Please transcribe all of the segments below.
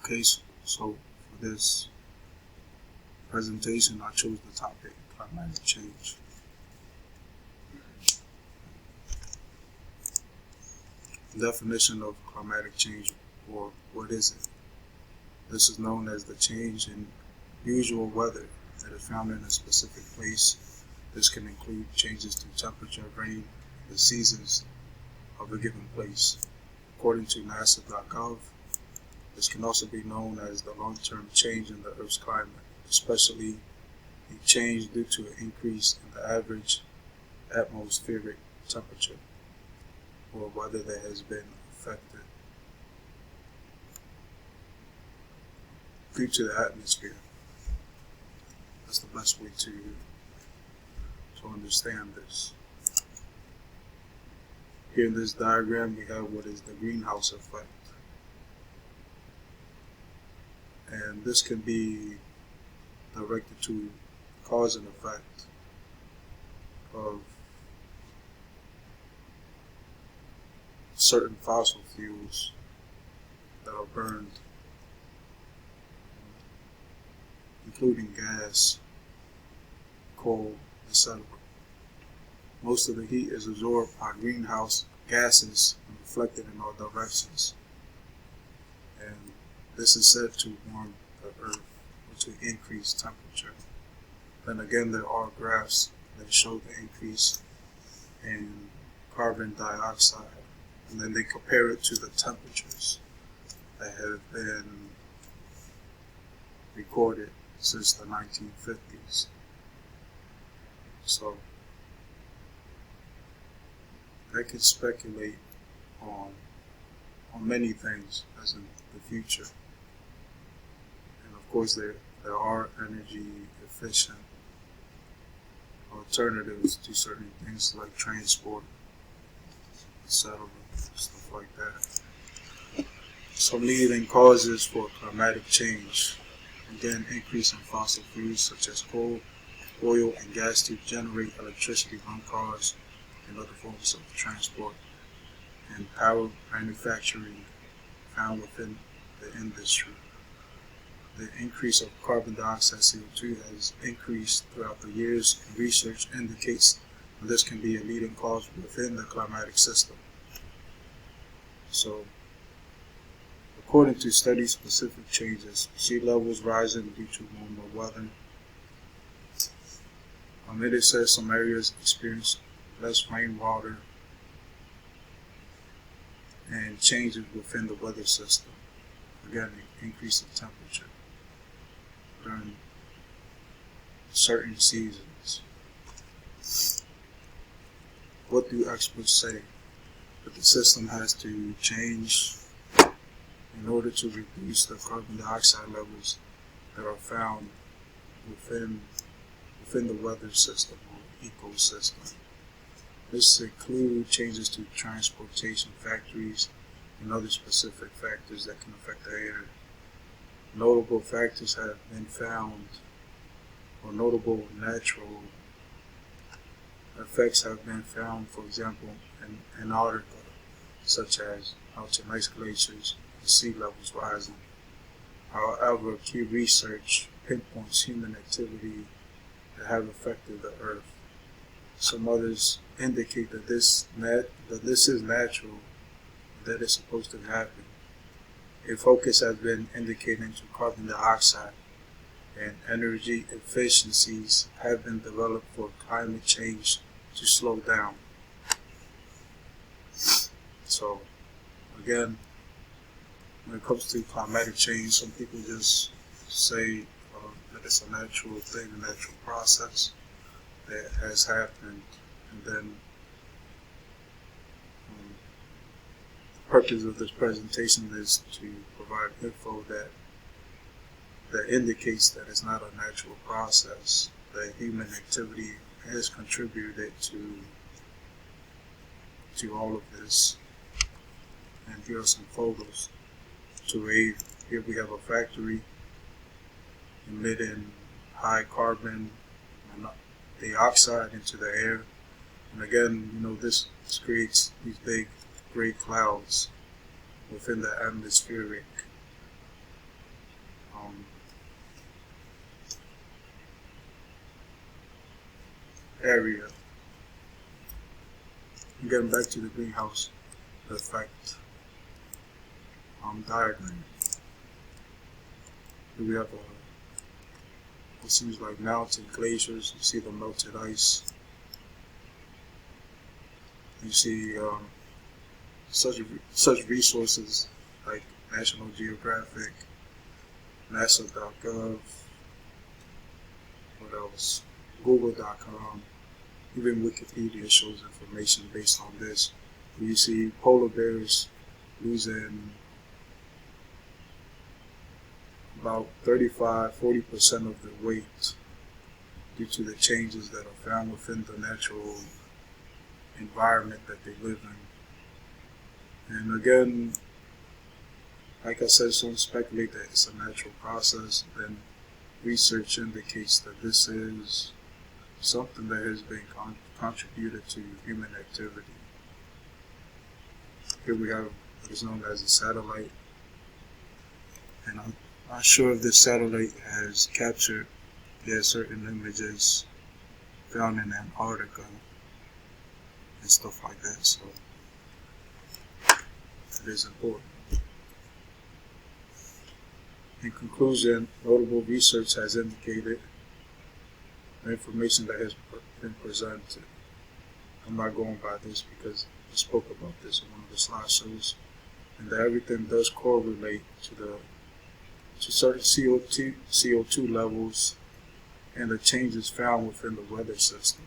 Okay, so for this presentation, I chose the topic climatic change. Definition of climatic change, or what is it? This is known as the change in usual weather that is found in a specific place. This can include changes to temperature, rain, the seasons of a given place. According to NASA.gov, this can also be known as the long-term change in the Earth's climate, especially a change due to an increase in the average atmospheric temperature, or whether that has been affected due to the atmosphere. That's the best way to understand this. Here in this diagram, we have what is the greenhouse effect. And this can be directed to cause and effect of certain fossil fuels that are burned, including gas, coal, etc. Most of the heat is absorbed by greenhouse gases and reflected in all directions. And this is said to warm the Earth or to increase temperature. Then again, there are graphs that show the increase in carbon dioxide, and then they compare it to the temperatures that have been recorded since the 1950s. So they can speculate on many things as in the future. And of course there are energy efficient alternatives to certain things like transport, etc., stuff like that. Some leading causes for climatic change: again, increase in fossil fuels such as coal, oil, and gas to generate electricity from cars and other forms of transport, and power manufacturing found within the industry. The increase of carbon dioxide CO2 has increased throughout the years, and research indicates that this can be a leading cause within the climatic system. So, according to study-specific changes, sea levels rising due to warmer weather. It says some areas experience less rainwater and changes within the weather system. Again, increase in temperature during certain seasons. What do experts say? That the system has to change in order to reduce the carbon dioxide levels that are found within the weather system or ecosystem. This includes changes to transportation, factories, and other specific factors that can affect the air. Notable factors have been found, or notable natural effects have been found, for example, in Antarctica, such as mountain ice glaciers and sea levels rising. However, key research pinpoints human activity that have affected the Earth. Some others indicate that this is natural, that it's supposed to happen. A focus has been indicating to carbon dioxide, and energy efficiencies have been developed for climate change to slow down. So, again, when it comes to climatic change, some people just say that it's a natural thing, a natural process that has happened, and then the purpose of this presentation is to provide info that indicates that it's not a natural process, that human activity has contributed to all of this. And here are some photos to aid. Here we have a factory emitting high carbon dioxide into the air. And again, this creates these big gray clouds within the atmospheric area. Getting back to the greenhouse effect diagram. Here we have what seems like mountain glaciers. You see the melted ice. You see such resources like National Geographic, NASA.gov, what else? Google.com, even Wikipedia shows information based on this. You see polar bears losing about 35–40% of their weight due to the changes that are found within the natural environment that they live in. And again, like I said, some speculate that it's a natural process. Then research indicates that this is something that has been contributed to human activity. Here we have what is known as a satellite, and I'm not sure if this satellite has captured certain images found in Antarctica and stuff like that, so it is important. In conclusion, notable research has indicated the information that has been presented. I'm not going by this because I spoke about this in one of the slideshows, and that everything does correlate to certain CO2 levels and the changes found within the weather system.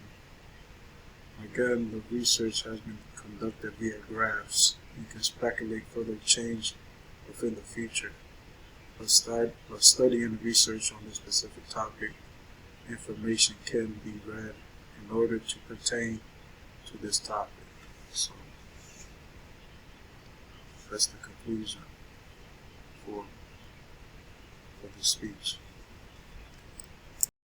Again, the research has been conducted via graphs and can speculate further change within the future. By studying research on this specific topic, information can be read in order to pertain to this topic. So that's the conclusion for this speech.